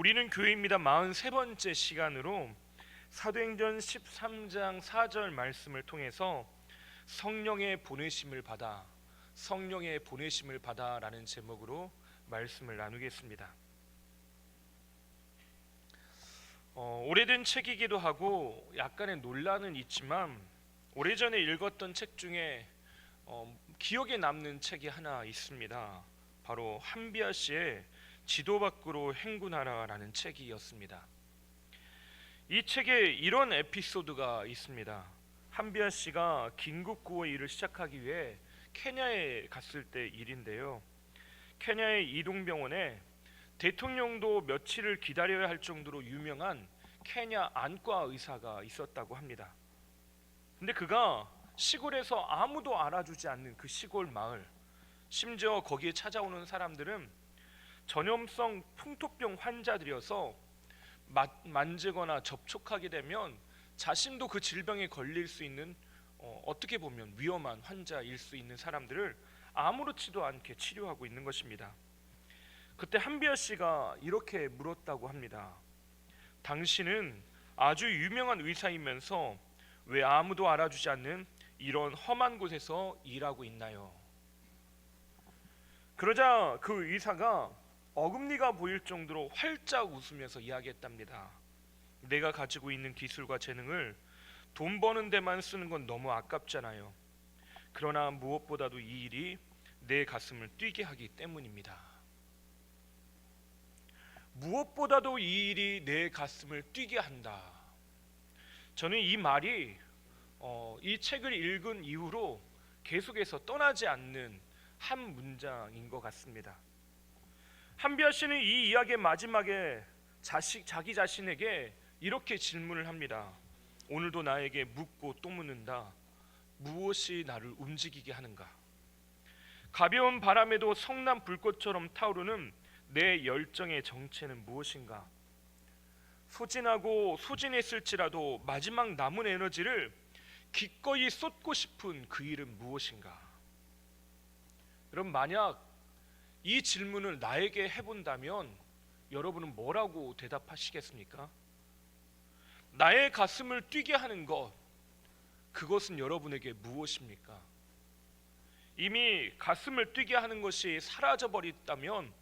우리는 교회입니다 43번째 시간으로 사도행전 13장 4절 말씀을 통해서 성령의 보내심을 받아 라는 제목으로 말씀을 나누겠습니다. 오래된 책이기도 하고 약간의 논란은 있지만 오래전에 읽었던 책 중에 기억에 남는 책이 하나 있습니다. 바로 한비아 씨의 지도 밖으로 행군하라라는 책이었습니다. 이 책에 이런 에피소드가 있습니다. 한비아 씨가 긴급 구호 일을 시작하기 위해 케냐에 갔을 때 일인데요. 케냐의 이동병원에 대통령도 며칠을 기다려야 할 정도로 유명한 케냐 안과 의사가 있었다고 합니다. 근데 그가 시골에서 아무도 알아주지 않는 그 시골 마을, 심지어 거기에 찾아오는 사람들은 전염성 풍토병 환자들이어서 만지거나 접촉하게 되면 자신도 그 질병에 걸릴 수 있는 어떻게 보면 위험한 환자일 수 있는 사람들을 아무렇지도 않게 치료하고 있는 것입니다. 그때 한비아 씨가 이렇게 물었다고 합니다. 당신은 아주 유명한 의사이면서 왜 아무도 알아주지 않는 이런 험한 곳에서 일하고 있나요? 그러자 그 의사가 어금니가 보일 정도로 활짝 웃으면서 이야기했답니다. 내가 가지고 있는 기술과 재능을 돈 버는 데만 쓰는 건 너무 아깝잖아요. 그러나 무엇보다도 이 일이 내 가슴을 뛰게 하기 때문입니다. 무엇보다도 이 일이 내 가슴을 뛰게 한다. 저는 이 말이 이 책을 읽은 이후로 계속해서 떠나지 않는 한 문장인 것 같습니다. 한비아 씨는 이 이야기의 마지막에 자기 자신에게 이렇게 질문을 합니다. 오늘도 나에게 묻고 또 묻는다. 무엇이 나를 움직이게 하는가? 가벼운 바람에도 성난 불꽃처럼 타오르는 내 열정의 정체는 무엇인가? 소진하고 소진했을지라도 마지막 남은 에너지를 기꺼이 쏟고 싶은 그 일은 무엇인가? 여러분, 만약 이 질문을 나에게 해본다면 여러분은 뭐라고 대답하시겠습니까? 나의 가슴을 뛰게 하는 것, 그것은 여러분에게 무엇입니까? 이미 가슴을 뛰게 하는 것이 사라져버렸다면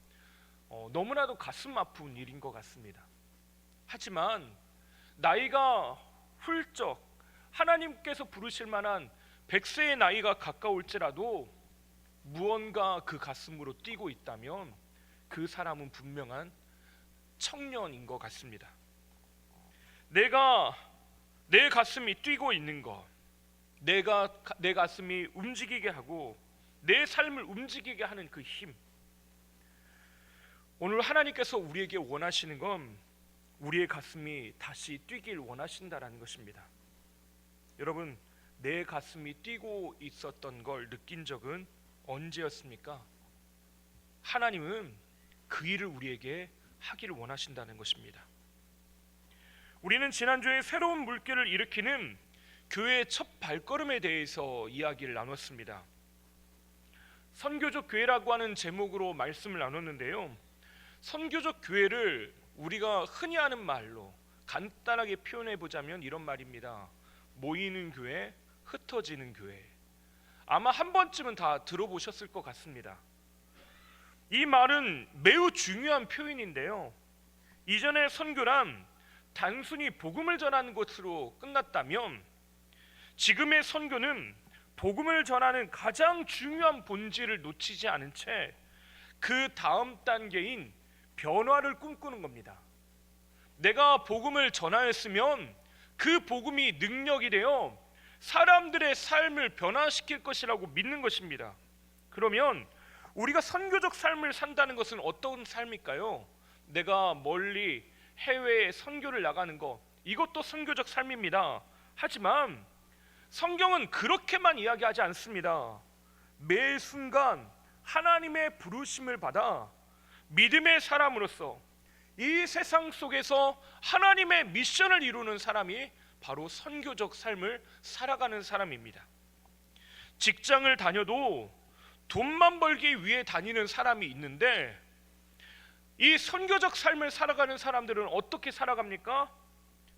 너무나도 가슴 아픈 일인 것 같습니다. 하지만 나이가 훌쩍 하나님께서 부르실 만한 100세의 나이가 가까울지라도 무언가 그 가슴으로 뛰고 있다면 그 사람은 분명한 청년인 것 같습니다. 내 가슴이 뛰고 있는 것, 내 가슴이 움직이게 하고 내 삶을 움직이게 하는 그 힘, 오늘 하나님께서 우리에게 원하시는 건 우리의 가슴이 다시 뛰길 원하신다라는 것입니다. 여러분, 내 가슴이 뛰고 있었던 걸 느낀 적은 언제였습니까? 하나님은 그 일을 우리에게 하기를 원하신다는 것입니다. 우리는 지난주에 새로운 물결을 일으키는 교회의 첫 발걸음에 대해서 이야기를 나눴습니다. 선교적 교회라고 하는 제목으로 말씀을 나눴는데요, 선교적 교회를 우리가 흔히 하는 말로 간단하게 표현해 보자면 이런 말입니다. 모이는 교회, 흩어지는 교회. 아마 한 번쯤은 다 들어보셨을 것 같습니다. 이 말은 매우 중요한 표현인데요, 이전의 선교란 단순히 복음을 전하는 것으로 끝났다면 지금의 선교는 복음을 전하는 가장 중요한 본질을 놓치지 않은 채 그 다음 단계인 변화를 꿈꾸는 겁니다. 내가 복음을 전하였으면 그 복음이 능력이 되어 사람들의 삶을 변화시킬 것이라고 믿는 것입니다. 그러면 우리가 선교적 삶을 산다는 것은 어떤 삶일까요? 내가 멀리 해외에 선교를 나가는 것, 이것도 선교적 삶입니다. 하지만 성경은 그렇게만 이야기하지 않습니다. 매 순간 하나님의 부르심을 받아 믿음의 사람으로서 이 세상 속에서 하나님의 미션을 이루는 사람이 바로 선교적 삶을 살아가는 사람입니다. 직장을 다녀도 돈만 벌기 위해 다니는 사람이 있는데 이 선교적 삶을 살아가는 사람들은 어떻게 살아갑니까?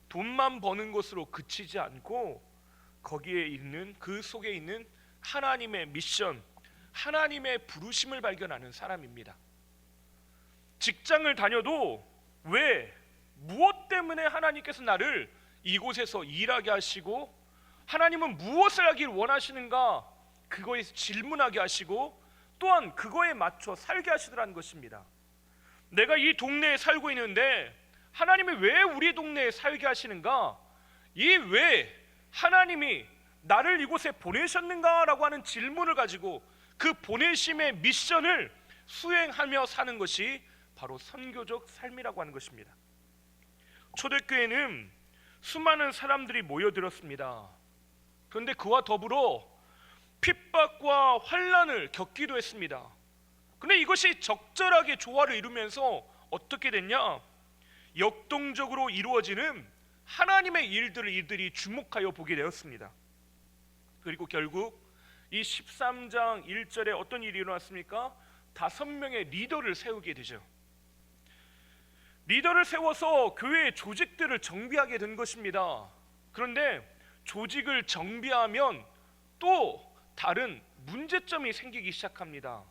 돈만 버는 것으로 그치지 않고 거기에 있는, 그 속에 있는 하나님의 미션, 하나님의 부르심을 발견하는 사람입니다. 직장을 다녀도 왜, 무엇 때문에 하나님께서 나를 이곳에서 일하게 하시고 하나님은 무엇을 하길 원하시는가, 그거에 질문하게 하시고 또한 그거에 맞춰 살게 하시더라는 것입니다. 내가 이 동네에 살고 있는데 하나님이 왜 우리 동네에 살게 하시는가, 이 왜 하나님이 나를 이곳에 보내셨는가라고 하는 질문을 가지고 그 보내심의 미션을 수행하며 사는 것이 바로 선교적 삶이라고 하는 것입니다. 초대교회는 수많은 사람들이 모여들었습니다. 그런데 그와 더불어 핍박과 환난을 겪기도 했습니다. 그런데 이것이 적절하게 조화를 이루면서 어떻게 됐냐? 역동적으로 이루어지는 하나님의 일들을 이들이 주목하여 보게 되었습니다. 그리고 결국 이 13장 1절에 어떤 일이 일어났습니까? 5명의 리더를 세우게 되죠. 리더를 세워서 교회의 조직들을 정비하게 된 것입니다. 그런데 조직을 정비하면 또 다른 문제점이 생기기 시작합니다.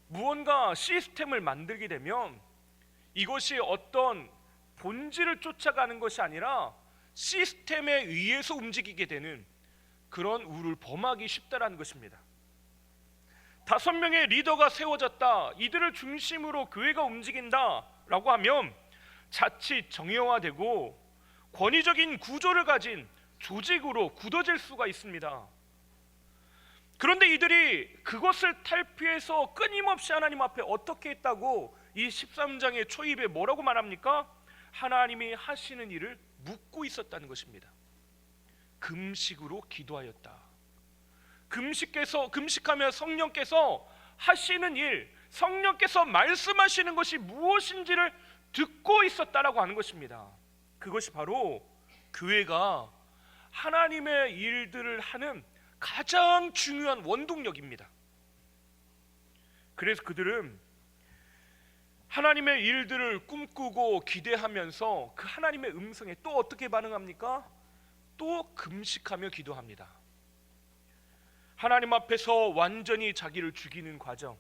무언가 시스템을 만들게 되면 이것이 어떤 본질을 쫓아가는 것이 아니라 시스템에 의해서 움직이게 되는 그런 우를 범하기 쉽다라는 것입니다. 5명의 리더가 세워졌다, 이들을 중심으로 교회가 움직인다라고 하면 자칫 정형화되고 권위적인 구조를 가진 조직으로 굳어질 수가 있습니다. 그런데 이들이 그것을 탈피해서 끊임없이 하나님 앞에 어떻게 했다고 이 13장의 초입에 뭐라고 말합니까? 하나님이 하시는 일을 묻고 있었다는 것입니다. 금식으로 기도하였다. 금식하며 성령께서 하시는 일, 성령께서 말씀하시는 것이 무엇인지를 듣고 있었다라고 하는 것입니다. 그것이 바로 교회가 하나님의 일들을 하는 가장 중요한 원동력입니다. 그래서 그들은 하나님의 일들을 꿈꾸고 기대하면서 그 하나님의 음성에 또 어떻게 반응합니까? 또 금식하며 기도합니다. 하나님 앞에서 완전히 자기를 죽이는 과정,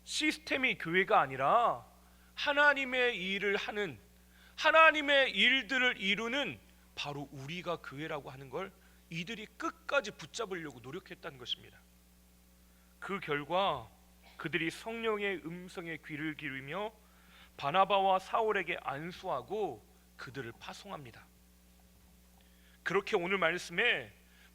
시스템이 교회가 아니라 하나님의 일을 하는, 하나님의 일들을 이루는 바로 우리가 교회라고 하는 걸 이들이 끝까지 붙잡으려고 노력했다는 것입니다. 그 결과 그들이 성령의 음성에 귀를 기울이며 바나바와 사울에게 안수하고 그들을 파송합니다. 그렇게 오늘 말씀에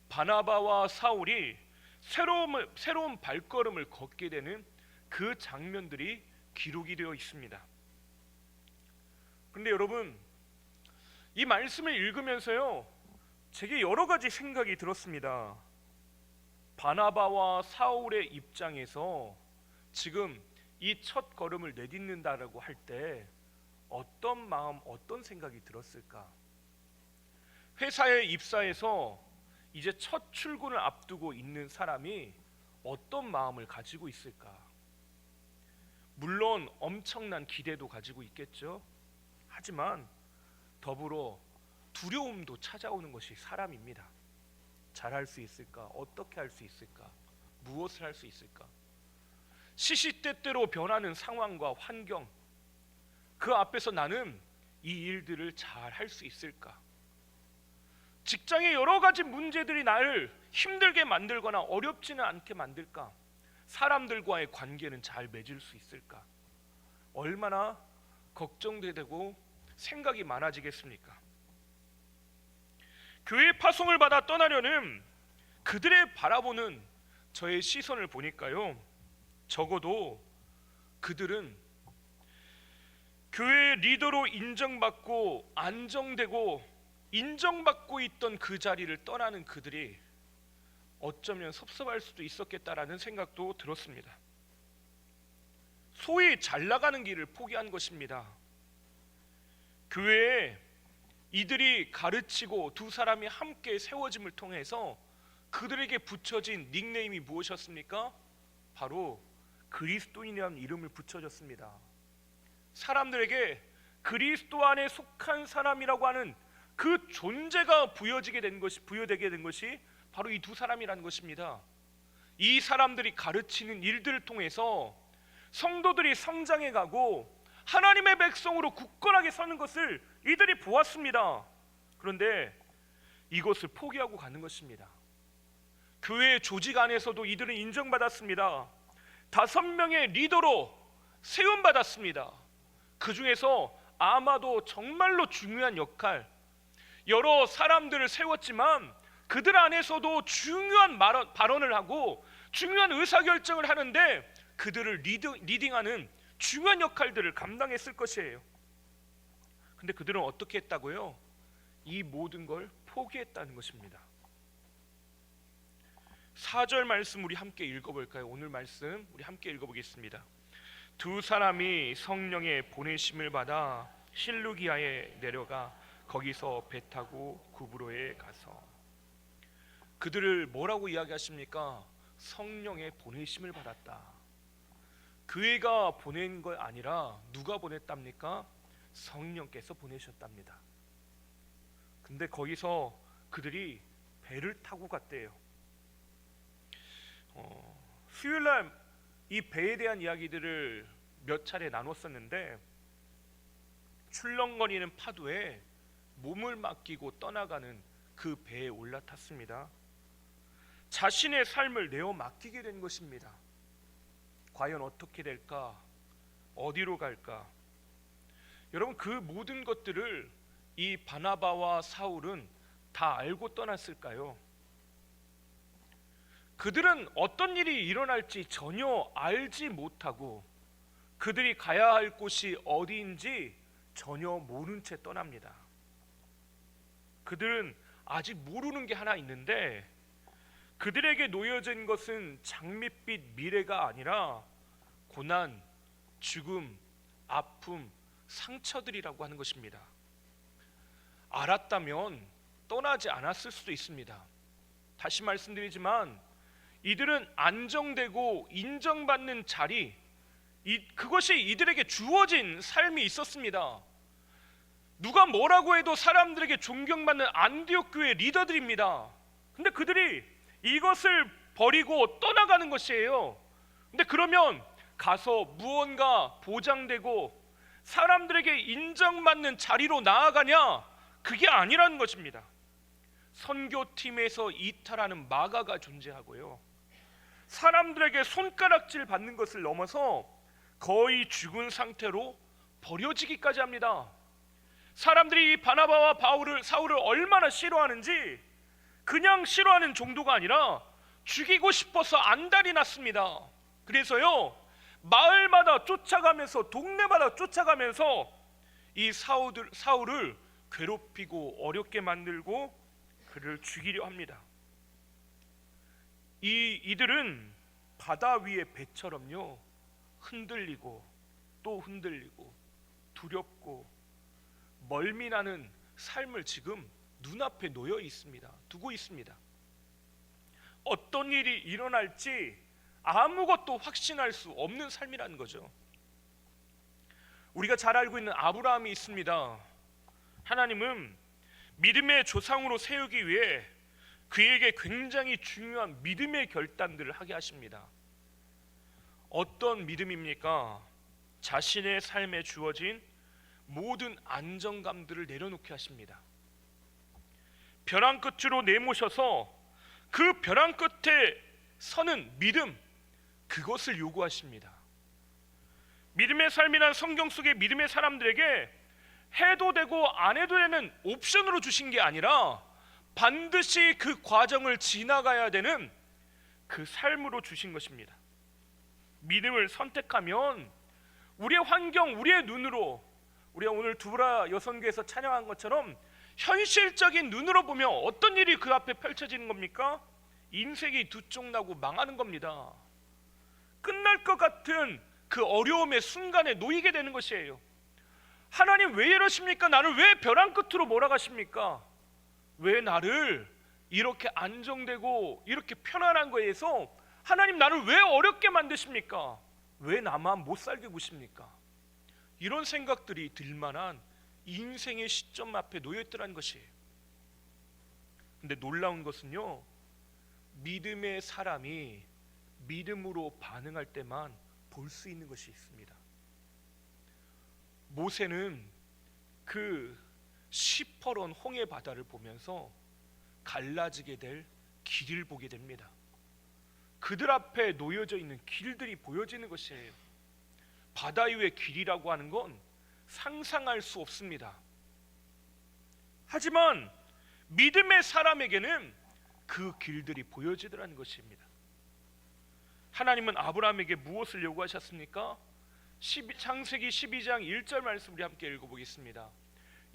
바나바와 사울이 새로운 발걸음을 걷게 되는 그 장면들이 기록이 되어 있습니다. 그런데 여러분, 이 말씀을 읽으면서요, 제게 여러 가지 생각이 들었습니다. 바나바와 사울의 입장에서 지금 이 첫 걸음을 내딛는다라고 할 때 어떤 마음, 어떤 생각이 들었을까? 회사에 입사해서 이제 첫 출근을 앞두고 있는 사람이 어떤 마음을 가지고 있을까? 물론 엄청난 기대도 가지고 있겠죠. 하지만 더불어 두려움도 찾아오는 것이 사람입니다. 잘할 수 있을까? 어떻게 할 수 있을까? 무엇을 할 수 있을까? 시시때때로 변하는 상황과 환경, 그 앞에서 나는 이 일들을 잘 할 수 있을까? 직장의 여러 가지 문제들이 나를 힘들게 만들거나 어렵지는 않게 만들까? 사람들과의 관계는 잘 맺을 수 있을까? 얼마나 걱정되고 생각이 많아지겠습니까? 교회 파송을 받아 떠나려는 그들의 바라보는 저의 시선을 보니까요, 적어도 그들은 교회의 리더로 인정받고 안정되고 인정받고 있던 그 자리를 떠나는 그들이 어쩌면 섭섭할 수도 있었겠다라는 생각도 들었습니다. 소위 잘 나가는 길을 포기한 것입니다. 교회에 이들이 가르치고 두 사람이 함께 세워짐을 통해서 그들에게 붙여진 닉네임이 무엇이었습니까? 바로 그리스도인이라는 이름을 붙여줬습니다. 사람들에게 그리스도 안에 속한 사람이라고 하는 그 존재가 부여되게 된 것이 바로 이 두 사람이라는 것입니다. 이 사람들이 가르치는 일들을 통해서 성도들이 성장해 가고 하나님의 백성으로 굳건하게 서는 것을 이들이 보았습니다. 그런데 이것을 포기하고 가는 것입니다. 교회 조직 안에서도 이들은 인정받았습니다. 5명의 리더로 세움받았습니다. 그 중에서 아마도 정말로 중요한 역할, 여러 사람들을 세웠지만 그들 안에서도 중요한 발언을 하고 중요한 의사결정을 하는데 그들을 리딩하는 중요한 역할들을 감당했을 것이에요. 근데 그들은 어떻게 했다고요? 이 모든 걸 포기했다는 것입니다. 4절 말씀 우리 함께 읽어볼까요? 오늘 말씀 우리 함께 읽어보겠습니다. 두 사람이 성령의 보내심을 받아 실루기아에 내려가 거기서 배 타고 구브로에 가서. 그들을 뭐라고 이야기하십니까? 성령의 보내심을 받았다. 교회가 보낸 것 아니라 누가 보냈답니까? 성령께서 보내셨답니다. 근데 거기서 그들이 배를 타고 갔대요. 수요일날 이 배에 대한 이야기들을 몇 차례 나눴었는데, 출렁거리는 파도에 몸을 맡기고 떠나가는 그 배에 올라탔습니다. 자신의 삶을 내어 맡기게 된 것입니다. 과연 어떻게 될까? 어디로 갈까? 여러분, 그 모든 것들을 이 바나바와 사울은 다 알고 떠났을까요? 그들은 어떤 일이 일어날지 전혀 알지 못하고 그들이 가야 할 곳이 어디인지 전혀 모른 채 떠납니다. 그들은 아직 모르는 게 하나 있는데, 그들에게 놓여진 것은 장밋빛 미래가 아니라 고난, 죽음, 아픔, 상처들이라고 하는 것입니다. 알았다면 떠나지 않았을 수도 있습니다. 다시 말씀드리지만 이들은 안정되고 인정받는 자리, 그것이 이들에게 주어진 삶이 있었습니다. 누가 뭐라고 해도 사람들에게 존경받는 안디옥 교회 리더들입니다. 근데 그들이 이것을 버리고 떠나가는 것이에요. 근데 그러면 가서 무언가 보장되고 사람들에게 인정받는 자리로 나아가냐? 그게 아니라는 것입니다. 선교팀에서 이탈하는 마가가 존재하고요, 사람들에게 손가락질 받는 것을 넘어서 거의 죽은 상태로 버려지기까지 합니다. 사람들이 이 바나바와 사울을 얼마나 싫어하는지, 그냥 싫어하는 정도가 아니라 죽이고 싶어서 안달이 났습니다. 그래서요, 마을마다 쫓아가면서, 동네마다 쫓아가면서 이 사울을 괴롭히고 어렵게 만들고 그를 죽이려 합니다. 이들은 바다 위의 배처럼요, 흔들리고 또 흔들리고 두렵고 멀미나는 삶을 지금 눈앞에 놓여 있습니다. 두고 있습니다. 어떤 일이 일어날지 아무것도 확신할 수 없는 삶이라는 거죠. 우리가 잘 알고 있는 아브라함이 있습니다. 하나님은 믿음의 조상으로 세우기 위해 그에게 굉장히 중요한 믿음의 결단들을 하게 하십니다. 어떤 믿음입니까? 자신의 삶에 주어진 모든 안정감들을 내려놓게 하십니다. 벼랑 끝으로 내모셔서 그 벼랑 끝에 서는 믿음, 그것을 요구하십니다. 믿음의 삶이란 성경 속의 믿음의 사람들에게 해도 되고 안 해도 되는 옵션으로 주신 게 아니라 반드시 그 과정을 지나가야 되는 그 삶으로 주신 것입니다. 믿음을 선택하면 우리의 환경, 우리의 눈으로, 우리가 오늘 두브라 여선교에서 찬양한 것처럼 현실적인 눈으로 보면 어떤 일이 그 앞에 펼쳐지는 겁니까? 인생이 두 쪽 나고 망하는 겁니다. 끝날 것 같은 그 어려움의 순간에 놓이게 되는 것이에요. 하나님 왜 이러십니까? 나를 왜 벼랑 끝으로 몰아가십니까? 왜 나를 이렇게 안정되고 이렇게 편안한 거에서 하나님 나를 왜 어렵게 만드십니까? 왜 나만 못 살게 구십니까? 이런 생각들이 들 만한 인생의 시점 앞에 놓여 있더라는 것이에요. 근데 놀라운 것은요, 믿음의 사람이 믿음으로 반응할 때만 볼 수 있는 것이 있습니다. 모세는 그 시퍼런 홍해 바다를 보면서 갈라지게 될 길을 보게 됩니다. 그들 앞에 놓여져 있는 길들이 보여지는 것이에요. 바다 위의 길이라고 하는 건 상상할 수 없습니다. 하지만 믿음의 사람에게는 그 길들이 보여지더라는 것입니다. 하나님은 아브라함에게 무엇을 요구하셨습니까? 창세기 12장 1절 말씀 우리 함께 읽어보겠습니다.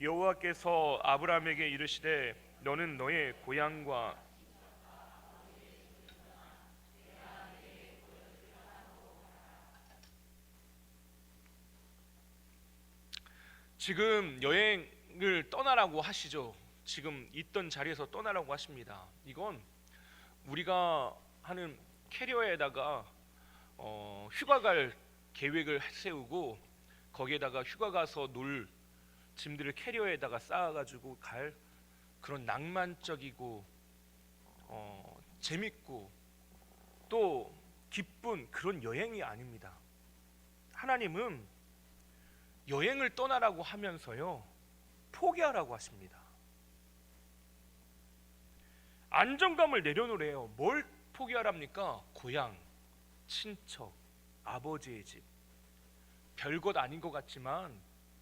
여호와께서 아브라함에게 이르시되 너는 너의 고향과 지금 여행을 떠나라고 하시죠. 지금 있던 자리에서 떠나라고 하십니다. 이건 우리가 하는 캐리어에다가 휴가 갈 계획을 세우고 거기에다가 휴가 가서 놀 짐들을 캐리어에다가 쌓아가지고 갈 그런 낭만적이고 재밌고 또 기쁜 그런 여행이 아닙니다. 하나님은 여행을 떠나라고 하면서요, 포기하라고 하십니다. 안정감을 내려놓으래요. 뭘 포기하랍니까? 고향, 친척, 아버지의 집. 별것 아닌 것 같지만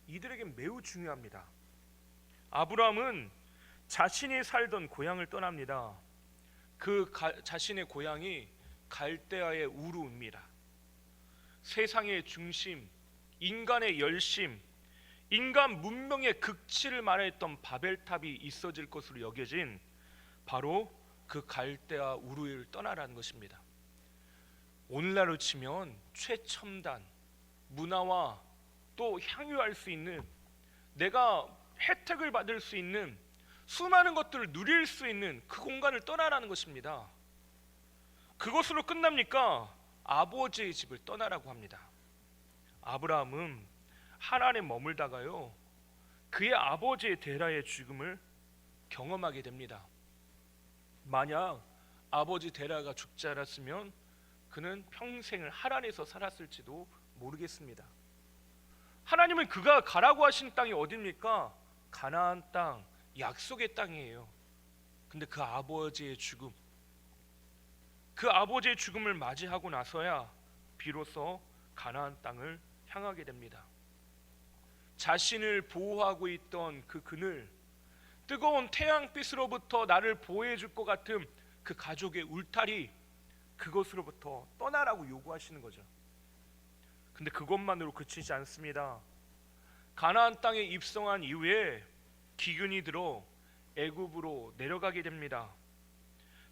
이들에겐 매우 중요합니다. 아브라함은 자신이 살던 고향을 떠납니다. 자신의 고향이 갈대아의 우르입니다. 세상의 중심, 인간의 열심, 인간 문명의 극치를 말했던 바벨탑이 있어질 것으로 여겨진 바로 그 갈대아 우르를 떠나라는 것입니다. 오늘날로 치면 최첨단 문화와 또 향유할 수 있는, 내가 혜택을 받을 수 있는 수많은 것들을 누릴 수 있는 그 공간을 떠나라는 것입니다. 그것으로 끝납니까? 아버지의 집을 떠나라고 합니다. 아브라함은 하란에 머물다가요, 그의 아버지의 데라의 죽음을 경험하게 됩니다. 만약 아버지 데라가 죽지 않았으면 그는 평생을 하란에서 살았을지도 모르겠습니다. 하나님은 그가 가라고 하신 땅이 어디입니까? 가나안 땅, 약속의 땅이에요. 근데 그 아버지의 죽음을 맞이하고 나서야 비로소 가나안 땅을 향하게 됩니다. 자신을 보호하고 있던 그 그늘, 뜨거운 태양빛으로부터 나를 보호해 줄 것 같은 그 가족의 울타리, 그것으로부터 떠나라고 요구하시는 거죠. 근데 그것만으로 그치지 않습니다. 가나안 땅에 입성한 이후에 기근이 들어 애굽으로 내려가게 됩니다.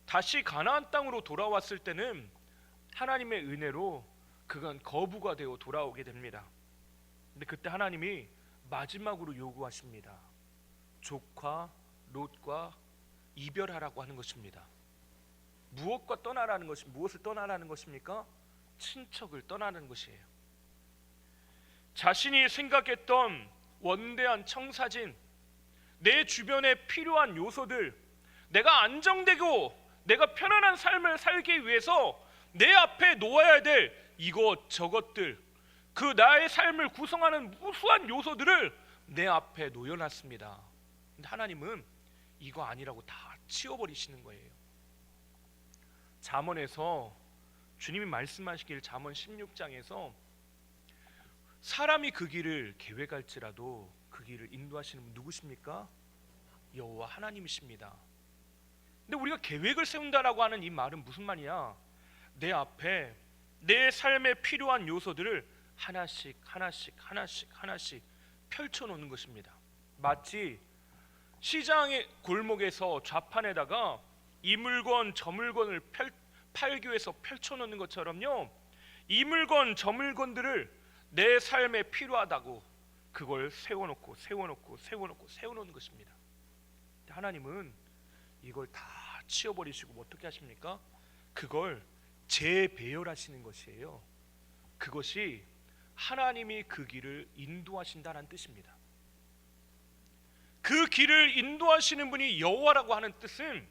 다시 가나안 땅으로 돌아왔을 때는 하나님의 은혜로 그간 거부가 되어 돌아오게 됩니다. 근데 그때 하나님이 마지막으로 요구하십니다. 조카 롯과 이별하라고 하는 것입니다. 무엇을 떠나라는 것입니까? 친척을 떠나는 것이에요. 자신이 생각했던 원대한 청사진, 내 주변에 필요한 요소들, 내가 안정되고 내가 편안한 삶을 살기 위해서 내 앞에 놓아야 될 이것 저것들, 그 나의 삶을 구성하는 무수한 요소들을 내 앞에 놓여놨습니다. 근데 하나님은 이거 아니라고 다 치워버리시는 거예요. 잠언에서 주님이 말씀하시길, 잠언 16장에서 사람이 그 길을 계획할지라도 그 길을 인도하시는 분 누구십니까? 여호와 하나님이십니다. 근데 우리가 계획을 세운다라고 하는 이 말은 무슨 말이야? 내 앞에 내 삶에 필요한 요소들을 하나씩 펼쳐놓는 것입니다. 마치 시장의 골목에서 좌판에다가 이 물건 저 물건을 팔기 위해서 펼쳐놓는 것처럼요, 이 물건 저 물건들을 내 삶에 필요하다고 그걸 세워놓는 것입니다. 하나님은 이걸 다 치워버리시고 어떻게 하십니까? 그걸 재배열하시는 것이에요. 그것이 하나님이 그 길을 인도하신다는 뜻입니다. 그 길을 인도하시는 분이 여호와라고 하는 뜻은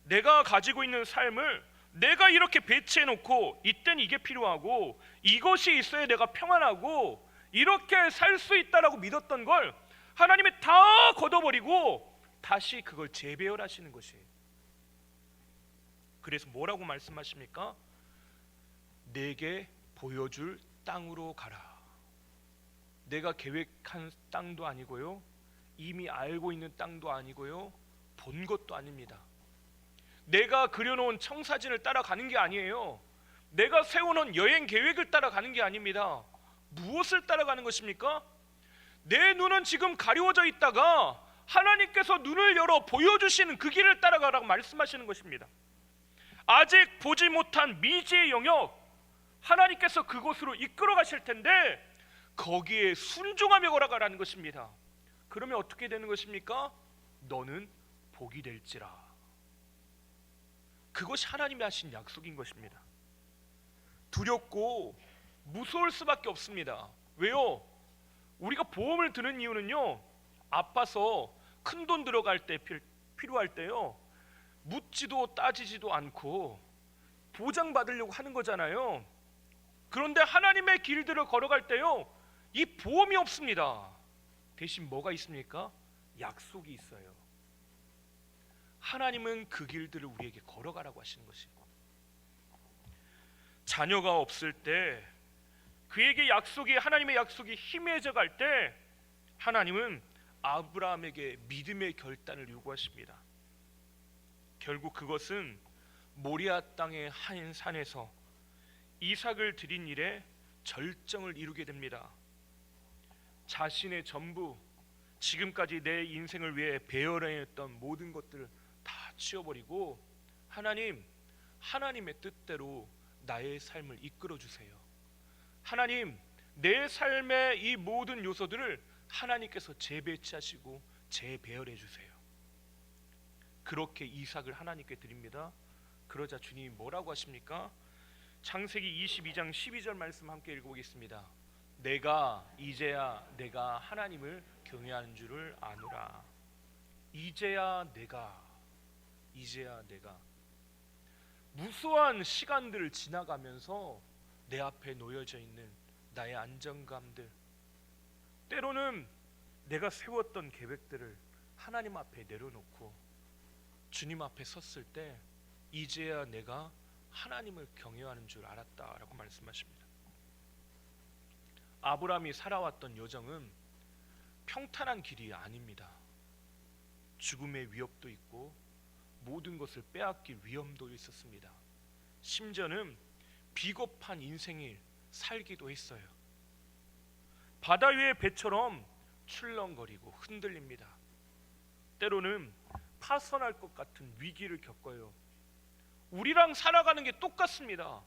내가 가지고 있는 삶을 내가 이렇게 배치해 놓고 이땐 이게 필요하고 이것이 있어야 내가 평안하고 이렇게 살 수 있다라고 믿었던 걸 하나님이 다 걷어버리고 다시 그걸 재배열하시는 것이에요. 그래서 뭐라고 말씀하십니까? 내게 보여줄 땅으로 가라. 내가 계획한 땅도 아니고요, 이미 알고 있는 땅도 아니고요, 본 것도 아닙니다. 내가 그려놓은 청사진을 따라가는 게 아니에요. 내가 세워놓은 여행 계획을 따라가는 게 아닙니다. 무엇을 따라가는 것입니까? 내 눈은 지금 가려워져 있다가 하나님께서 눈을 열어 보여주시는 그 길을 따라가라고 말씀하시는 것입니다. 아직 보지 못한 미지의 영역, 하나님께서 그곳으로 이끌어 가실 텐데 거기에 순종하며 걸어가라는 것입니다. 그러면 어떻게 되는 것입니까? 너는 복이 될지라. 그것이 하나님이 하신 약속인 것입니다. 두렵고 무서울 수밖에 없습니다. 왜요? 우리가 보험을 드는 이유는요, 아파서 큰 돈 들어갈 때 필요할 때요, 묻지도 따지지도 않고 보장받으려고 하는 거잖아요. 그런데 하나님의 길들을 걸어갈 때요, 이 보험이 없습니다. 대신 뭐가 있습니까? 약속이 있어요. 하나님은 그 길들을 우리에게 걸어가라고 하시는 것이에요. 자녀가 없을 때 그에게 하나님의 약속이 희미해져 갈 때 하나님은 아브라함에게 믿음의 결단을 요구하십니다. 결국 그것은 모리아 땅의 한 산에서 이삭을 드린 일에 절정을 이루게 됩니다. 자신의 전부, 지금까지 내 인생을 위해 배열해냈던 모든 것들을 다 치워버리고 하나님의 뜻대로 나의 삶을 이끌어 주세요. 하나님, 내 삶의 이 모든 요소들을 하나님께서 재배치하시고 재배열해 주세요. 그렇게 이삭을 하나님께 드립니다. 그러자 주님이 뭐라고 하십니까? 창세기 22장 12절 말씀 함께 읽어보겠습니다. 이제야 내가 하나님을 경외하는 줄을 아노라. 이제야 내가 무수한 시간들을 지나가면서 내 앞에 놓여져 있는 나의 안정감들, 때로는 내가 세웠던 계획들을 하나님 앞에 내려놓고 주님 앞에 섰을 때 이제야 내가 하나님을 경외하는 줄 알았다라고 말씀하십니다. 아브라함이 살아왔던 여정은 평탄한 길이 아닙니다. 죽음의 위협도 있고 모든 것을 빼앗길 위험도 있었습니다. 심지어는 비겁한 인생을 살기도 했어요. 바다 위의 배처럼 출렁거리고 흔들립니다. 때로는 파손할 것 같은 위기를 겪어요. 우리랑 살아가는 게 똑같습니다.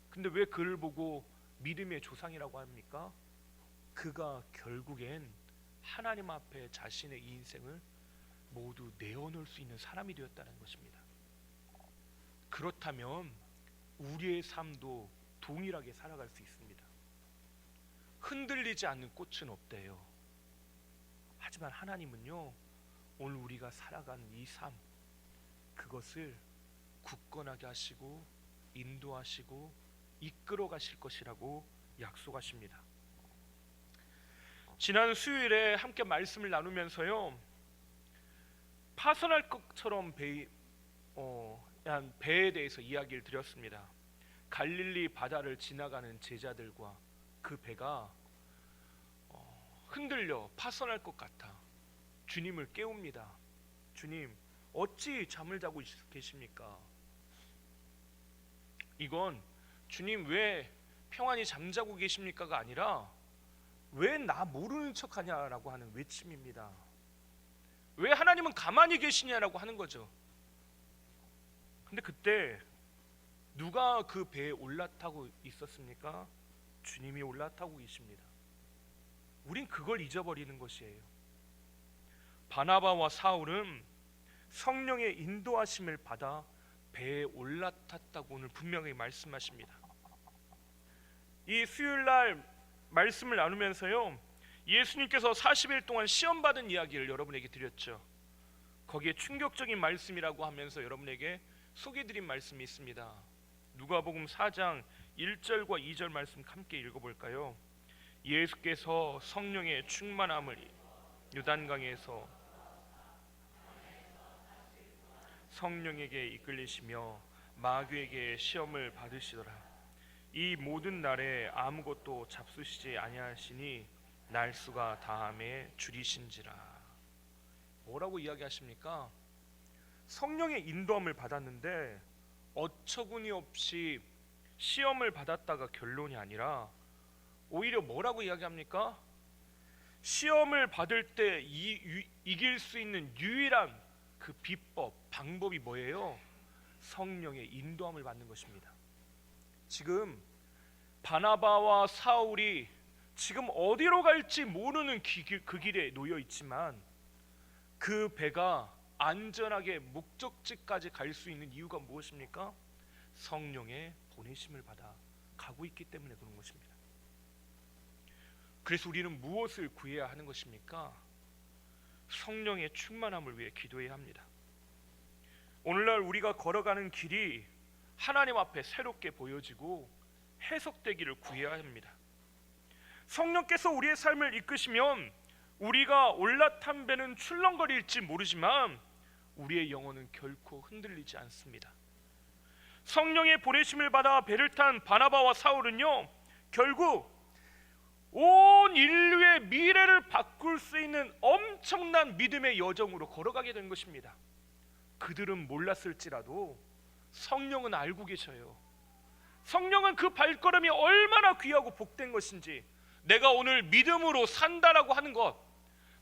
근데 왜 그를 보고 믿음의 조상이라고 합니까? 그가 결국엔 하나님 앞에 자신의 인생을 모두 내어놓을 수 있는 사람이 되었다는 것입니다. 그렇다면 우리의 삶도 동일하게 살아갈 수 있습니다. 흔들리지 않는 꽃은 없대요. 하지만 하나님은요, 오늘 우리가 살아가는 이 삶, 그것을 굳건하게 하시고 인도하시고 이끌어 가실 것이라고 약속하십니다. 지난 수요일에 함께 말씀을 나누면서요, 파손할 것처럼 배에 대해서 이야기를 드렸습니다. 갈릴리 바다를 지나가는 제자들과 그 배가 흔들려 파손할 것 같아 주님을 깨웁니다. 주님, 어찌 잠을 자고 계십니까? 이건 주님 왜 평안히 잠자고 계십니까가 아니라 왜 나 모르는 척하냐라고 하는 외침입니다. 왜 하나님은 가만히 계시냐라고 하는 거죠. 근데 그때 누가 그 배에 올라타고 있었습니까? 주님이 올라타고 계십니다. 우린 그걸 잊어버리는 것이에요. 바나바와 사울은 성령의 인도하심을 받아 배에 올라탔다고 오늘 분명히 말씀하십니다. 이 수요일날 말씀을 나누면서요, 예수님께서 40일 동안 시험 받은 이야기를 여러분에게 드렸죠. 거기에 충격적인 말씀이라고 하면서 여러분에게 소개드린 말씀이 있습니다. 누가복음 4장 1절과 2절 말씀 함께 읽어볼까요? 예수께서 성령의 충만함을 요단강에서 성령에게 이끌리시며 마귀에게 시험을 받으시더라. 이 모든 날에 아무것도 잡수시지 아니하시니 날수가 다함에 줄이신지라. 뭐라고 이야기하십니까? 성령의 인도함을 받았는데 어처구니 없이 시험을 받았다가 결론이 아니라 오히려 뭐라고 이야기합니까? 시험을 받을 때 이길 수 있는 유일한 그 비법, 방법이 뭐예요? 성령의 인도함을 받는 것입니다. 지금 바나바와 사울이 지금 어디로 갈지 모르는 그 길에 놓여 있지만 그 배가 안전하게 목적지까지 갈 수 있는 이유가 무엇입니까? 성령의 보내심을 받아 가고 있기 때문에 그런 것입니다. 그래서 우리는 무엇을 구해야 하는 것입니까? 성령의 충만함을 위해 기도해야 합니다. 오늘날 우리가 걸어가는 길이 하나님 앞에 새롭게 보여지고 해석되기를 구해야 합니다. 성령께서 우리의 삶을 이끄시면 우리가 올라탄 배는 출렁거릴지 모르지만 우리의 영혼은 결코 흔들리지 않습니다. 성령의 보내심을 받아 배를 탄 바나바와 사울은요, 결국 온 인류의 미래를 바꿀 수 있는 엄청난 믿음의 여정으로 걸어가게 된 것입니다. 그들은 몰랐을지라도 성령은 알고 계셔요. 성령은 그 발걸음이 얼마나 귀하고 복된 것인지, 내가 오늘 믿음으로 산다라고 하는 것,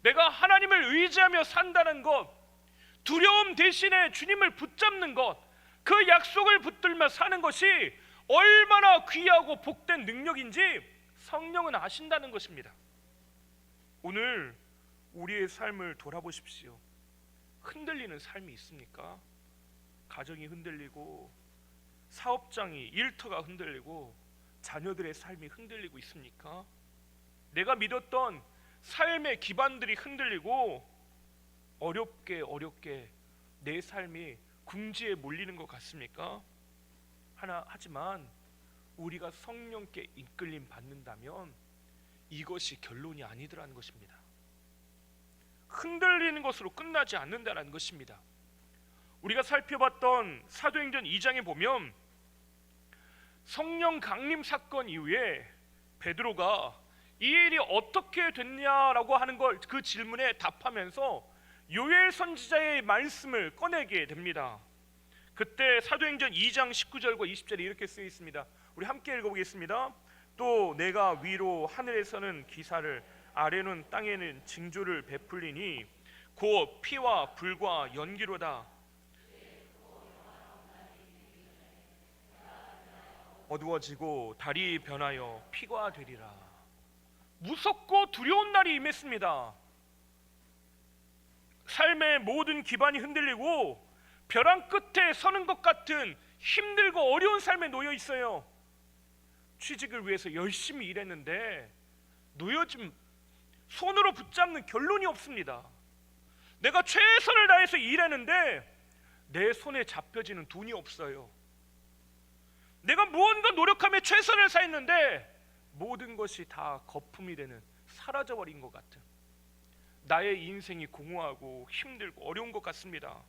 내가 하나님을 의지하며 산다는 것, 두려움 대신에 주님을 붙잡는 것, 그 약속을 붙들며 사는 것이 얼마나 귀하고 복된 능력인지 성령은 아신다는 것입니다. 오늘 우리의 삶을 돌아보십시오. 흔들리는 삶이 있습니까? 가정이 흔들리고 사업장이 일터가 흔들리고 자녀들의 삶이 흔들리고 있습니까? 내가 믿었던 삶의 기반들이 흔들리고 어렵게 내 삶이 궁지에 몰리는 것 같습니까? 하지만 우리가 성령께 이끌림 받는다면 이것이 결론이 아니더라는 것입니다. 흔들리는 것으로 끝나지 않는다는 것입니다. 우리가 살펴봤던 사도행전 2장에 보면 성령 강림 사건 이후에 베드로가 이 일이 어떻게 됐냐라고 하는 걸 그 질문에 답하면서 요엘 선지자의 말씀을 꺼내게 됩니다. 그때 사도행전 2장 19절과 20절에 이렇게 쓰여 있습니다. 우리 함께 읽어보겠습니다. 또 내가 위로 하늘에서는 기사를, 아래는 땅에는 징조를 베풀리니 곧 피와 불과 연기로다. 어두워지고 달이 변하여 피가 되리라. 무섭고 두려운 날이 임했습니다. 삶의 모든 기반이 흔들리고 벼랑 끝에 서는 것 같은 힘들고 어려운 삶에 놓여 있어요. 취직을 위해서 열심히 일했는데 놓여진 손으로 붙잡는 결론이 없습니다. 내가 최선을 다해서 일했는데 내 손에 잡혀지는 돈이 없어요. 내가 무언가 노력하며 최선을 다했는데 모든 것이 다 거품이 되는, 사라져버린 것 같은, 나의 인생이 공허하고 힘들고 어려운 것 같습니다.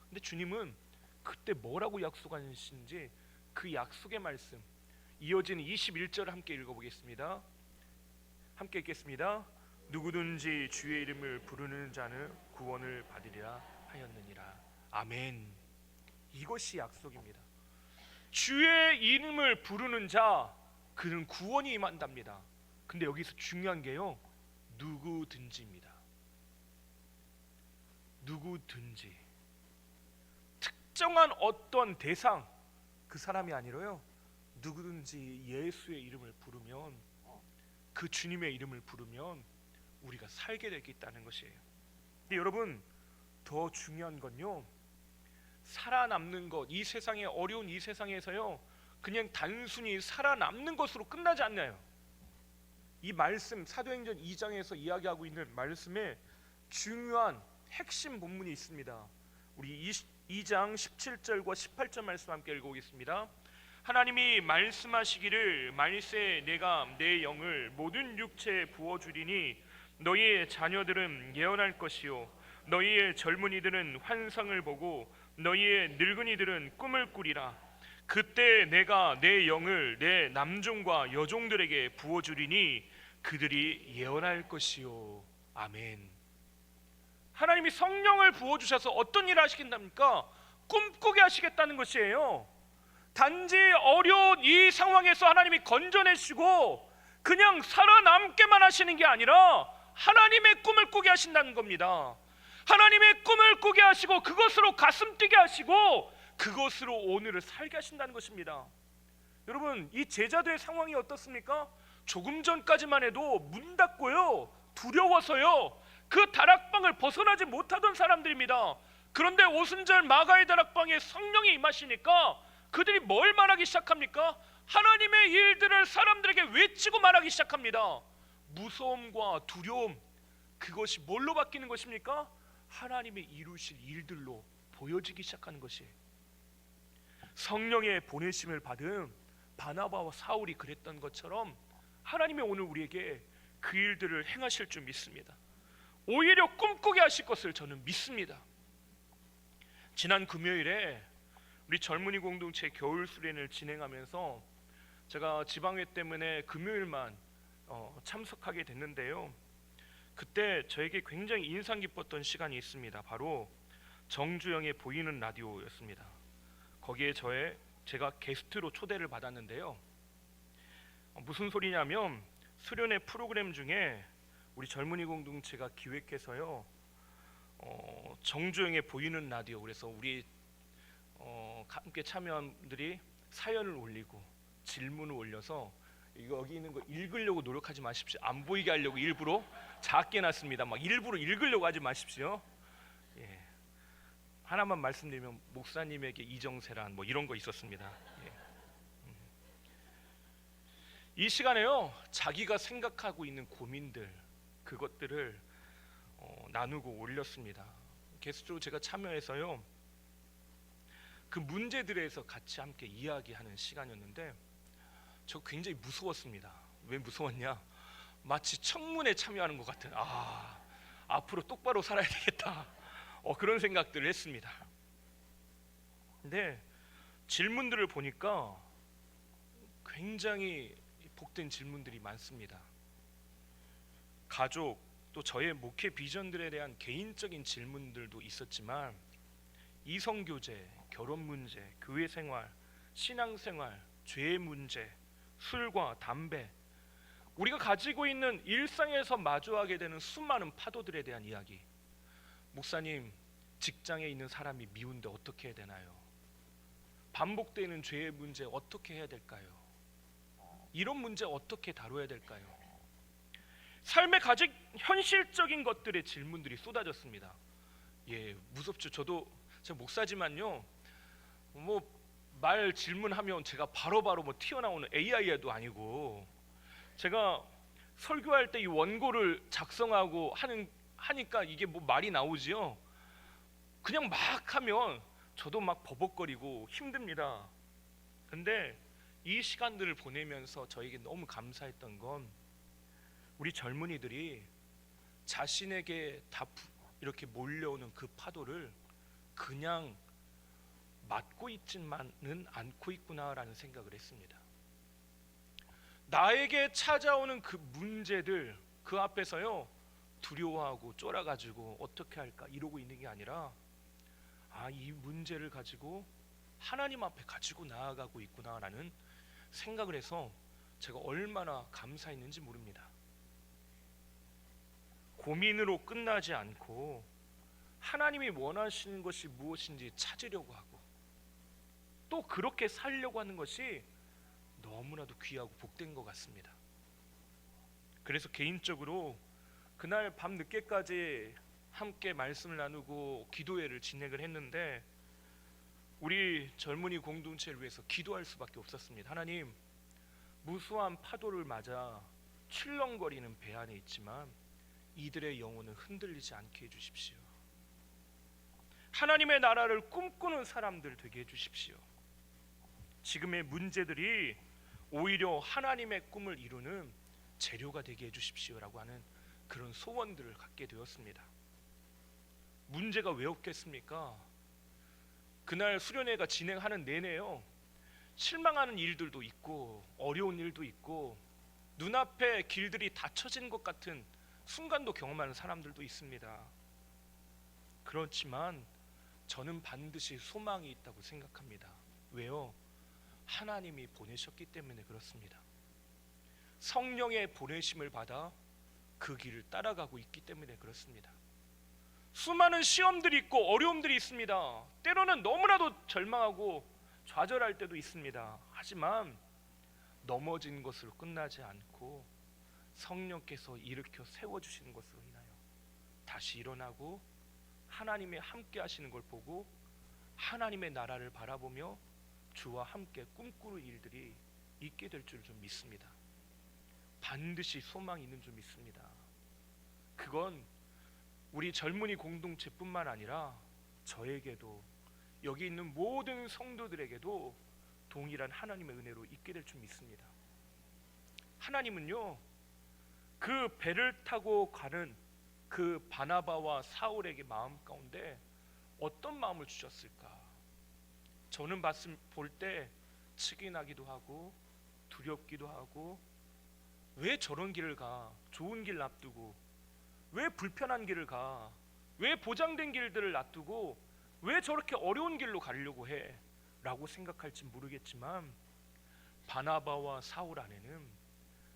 근데 주님은 그때 뭐라고 약속하시는지 그 약속의 말씀, 이어지는 21절을 함께 읽어보겠습니다. 함께 읽겠습니다. 누구든지 주의 이름을 부르는 자는 구원을 받으리라 하였느니라. 아멘. 이것이 약속입니다. 주의 이름을 부르는 자, 그는 구원이 임한답니다. 근데 여기서 중요한 게요, 누구든지입니다. 누구든지, 특정한 어떤 대상, 그 사람이 아니라요, 누구든지 예수의 이름을 부르면, 그 주님의 이름을 부르면 우리가 살게 되겠다는 것이에요. 근데 여러분, 더 중요한 건요, 살아남는 것, 이 세상의 어려운 이 세상에서요, 그냥 단순히 살아남는 것으로 끝나지 않나요? 이 말씀 사도행전 2장에서 이야기하고 있는 말씀에 중요한 핵심 본문이 있습니다. 우리 2장 17절과 18절 말씀 함께 읽어보겠습니다. 하나님이 말씀하시기를 말세 내가 내 영을 모든 육체에 부어주리니 너희의 자녀들은 예언할 것이요 너희의 젊은이들은 환상을 보고 너희의 늙은이들은 꿈을 꾸리라. 그때 내가 내 영을 내 남종과 여종들에게 부어주리니 그들이 예언할 것이요. 아멘. 하나님이 성령을 부어주셔서 어떤 일을 하시겠답니까? 꿈꾸게 하시겠다는 것이에요. 단지 어려운 이 상황에서 하나님이 건져내시고 그냥 살아남게만 하시는 게 아니라 하나님의 꿈을 꾸게 하신다는 겁니다. 하나님의 꿈을 꾸게 하시고 그것으로 가슴 뛰게 하시고 그것으로 오늘을 살게 하신다는 것입니다. 여러분, 이 제자들의 상황이 어떻습니까? 조금 전까지만 해도 문 닫고요, 두려워서요, 그 다락방을 벗어나지 못하던 사람들입니다. 그런데 오순절 마가의 다락방에 성령이 임하시니까 그들이 뭘 말하기 시작합니까? 하나님의 일들을 사람들에게 외치고 말하기 시작합니다. 무서움과 두려움, 그것이 뭘로 바뀌는 것입니까? 하나님의 이루실 일들로 보여지기 시작하는 것이에요. 성령의 보내심을 받은 바나바와 사울이 그랬던 것처럼 하나님이 오늘 우리에게 그 일들을 행하실 줄 믿습니다. 오히려 꿈꾸게 하실 것을 저는 믿습니다. 지난 금요일에 우리 젊은이 공동체 겨울 수련을 진행하면서 제가 지방회 때문에 금요일만 참석하게 됐는데요. 그때 저에게 굉장히 인상 깊었던 시간이 있습니다. 바로 정주영의 보이는 라디오였습니다. 거기에 제가 게스트로 초대를 받았는데요. 무슨 소리냐면 수련회 프로그램 중에 우리 젊은이 공동체가 기획해서요, 정주영의 보이는 라디오, 그래서 우리 함께 참여한 분들이 사연을 올리고 질문을 올려서 여기 있는 거 읽으려고 노력하지 마십시오. 안 보이게 하려고 일부러 작게 놨습니다. 막 일부러 읽으려고 하지 마십시오. 예. 하나만 말씀드리면 목사님에게 이정세란 뭐 이런 거 있었습니다. 예. 이 시간에요, 자기가 생각하고 있는 고민들, 그것들을 나누고 올렸습니다. 게스트로 제가 참여해서요, 그 문제들에 대해서 같이 함께 이야기하는 시간이었는데 저 굉장히 무서웠습니다. 왜 무서웠냐? 마치 청문회 참여하는 것 같은, 앞으로 똑바로 살아야 되겠다, 그런 생각들을 했습니다. 근데 질문들을 보니까 굉장히 복된 질문들이 많습니다. 가족, 또 저의 목회 비전들에 대한 개인적인 질문들도 있었지만 이성교제, 결혼 문제, 교회 생활, 신앙생활, 죄 문제, 술과 담배, 우리가 가지고 있는 일상에서 마주하게 되는 수많은 파도들에 대한 이야기. 목사님, 직장에 있는 사람이 미운데 어떻게 해야 되나요? 반복되는 죄의 문제 어떻게 해야 될까요? 이런 문제 어떻게 다뤄야 될까요? 삶의 가장 현실적인 것들의 질문들이 쏟아졌습니다. 예, 무섭죠. 제가 목사지만요, 말 질문하면 제가 바로바로 튀어나오는 AI도 아니고, 제가 설교할 때 이 원고를 작성하고 하니까 이게 말이 나오지요. 그냥 막 하면 저도 막 버벅거리고 힘듭니다. 근데 이 시간들을 보내면서 저에게 너무 감사했던 건 우리 젊은이들이 자신에게 다 이렇게 몰려오는 그 파도를 그냥 맞고 있지만은 않고 있구나라는 생각을 했습니다. 나에게 찾아오는 그 문제들, 그 앞에서요, 두려워하고 쫄아가지고 어떻게 할까 이러고 있는 게 아니라, 이 문제를 가지고 하나님 앞에 가지고 나아가고 있구나라는 생각을 해서 제가 얼마나 감사했는지 모릅니다. 고민으로 끝나지 않고 하나님이 원하시는 것이 무엇인지 찾으려고 하고 또 그렇게 살려고 하는 것이 너무나도 귀하고 복된 것 같습니다. 그래서 개인적으로 그날 밤 늦게까지 함께 말씀을 나누고 기도회를 진행을 했는데 우리 젊은이 공동체를 위해서 기도할 수밖에 없었습니다. 하나님, 무수한 파도를 맞아 출렁거리는 배 안에 있지만 이들의 영혼을 흔들리지 않게 해주십시오. 하나님의 나라를 꿈꾸는 사람들 되게 해주십시오. 지금의 문제들이 오히려 하나님의 꿈을 이루는 재료가 되게 해주십시오라고 하는 그런 소원들을 갖게 되었습니다. 문제가 왜 없겠습니까? 그날 수련회가 진행하는 내내요, 실망하는 일들도 있고 어려운 일도 있고 눈앞에 길들이 닫혀진 것 같은 순간도 경험하는 사람들도 있습니다. 그렇지만 저는 반드시 소망이 있다고 생각합니다. 왜요? 하나님이 보내셨기 때문에 그렇습니다. 성령의 보내심을 받아 그 길을 따라가고 있기 때문에 그렇습니다. 수많은 시험들이 있고 어려움들이 있습니다. 때로는 너무나도 절망하고 좌절할 때도 있습니다. 하지만 넘어진 것으로 끝나지 않고 성령께서 일으켜 세워주시는 것으로 인하여 다시 일어나고 하나님의 함께 하시는 걸 보고 하나님의 나라를 바라보며 주와 함께 꿈꾸는 일들이 있게 될 줄 좀 믿습니다. 반드시 소망이 있는 줄 믿습니다. 그건 우리 젊은이 공동체뿐만 아니라 저에게도 여기 있는 모든 성도들에게도 동일한 하나님의 은혜로 있게 될 줄 믿습니다. 하나님은요, 그 배를 타고 가는 그 바나바와 사울에게 마음 가운데 어떤 마음을 주셨을까? 저는 볼 때 측이 나기도 하고 두렵기도 하고, 왜 저런 길을 가? 좋은 길 놔두고 왜 불편한 길을 가? 왜 보장된 길들을 놔두고 왜 저렇게 어려운 길로 가려고 해? 라고 생각할지 모르겠지만 바나바와 사울 안에는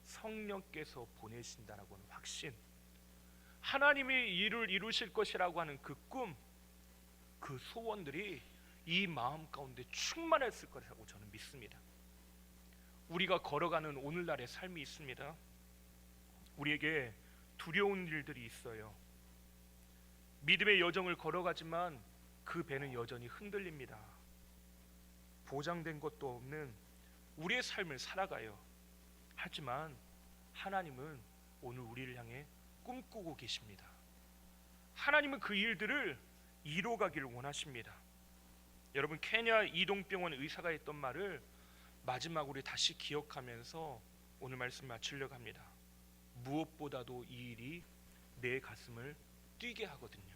성령께서 보내신다라고 하는 확신, 하나님이 일을 이루실 것이라고 하는 그 꿈, 그 소원들이 이 마음 가운데 충만했을 거라고 저는 믿습니다. 우리가 걸어가는 오늘날의 삶이 있습니다. 우리에게 두려운 일들이 있어요. 믿음의 여정을 걸어가지만 그 배는 여전히 흔들립니다. 보장된 것도 없는 우리의 삶을 살아가요. 하지만 하나님은 오늘 우리를 향해 꿈꾸고 계십니다. 하나님은 그 일들을 이뤄가기를 원하십니다. 여러분, 케냐 이동병원 의사가 했던 말을 마지막으로 다시 기억하면서 오늘 말씀 마치려고 합니다. 무엇보다도 이 일이 내 가슴을 뛰게 하거든요.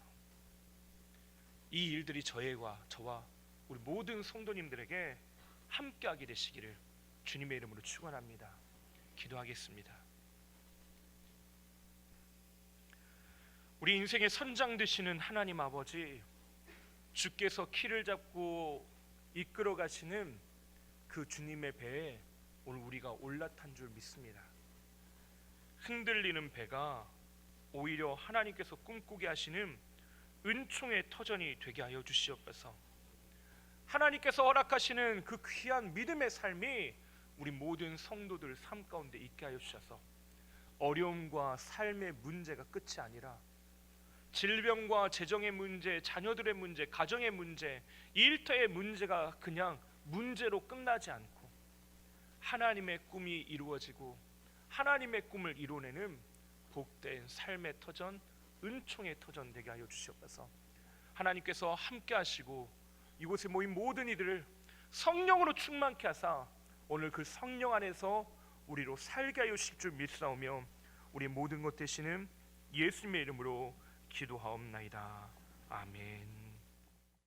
이 일들이 저와 우리 모든 성도님들에게 함께하게 되시기를 주님의 이름으로 축원합니다. 기도하겠습니다. 우리 인생의 선장 되시는 하나님 아버지, 주께서 키를 잡고 이끌어 가시는 그 주님의 배에 오늘 우리가 올라탄 줄 믿습니다. 흔들리는 배가 오히려 하나님께서 꿈꾸게 하시는 은총의 터전이 되게 하여 주시옵소서. 하나님께서 허락하시는 그 귀한 믿음의 삶이 우리 모든 성도들 삶 가운데 있게 하여 주셔서 어려움과 삶의 문제가 끝이 아니라 질병과 재정의 문제, 자녀들의 문제, 가정의 문제, 일터의 문제가 그냥 문제로 끝나지 않고 하나님의 꿈이 이루어지고 하나님의 꿈을 이뤄내는 복된 삶의 터전, 은총의 터전 되게 하여 주시옵소서. 하나님께서 함께 하시고 이곳에 모인 모든 이들을 성령으로 충만케 하사 오늘 그 성령 안에서 우리로 살게 하여 주실 줄 믿사오며 우리 모든 것 되시는 예수님의 이름으로 기도하옵나이다. 아멘.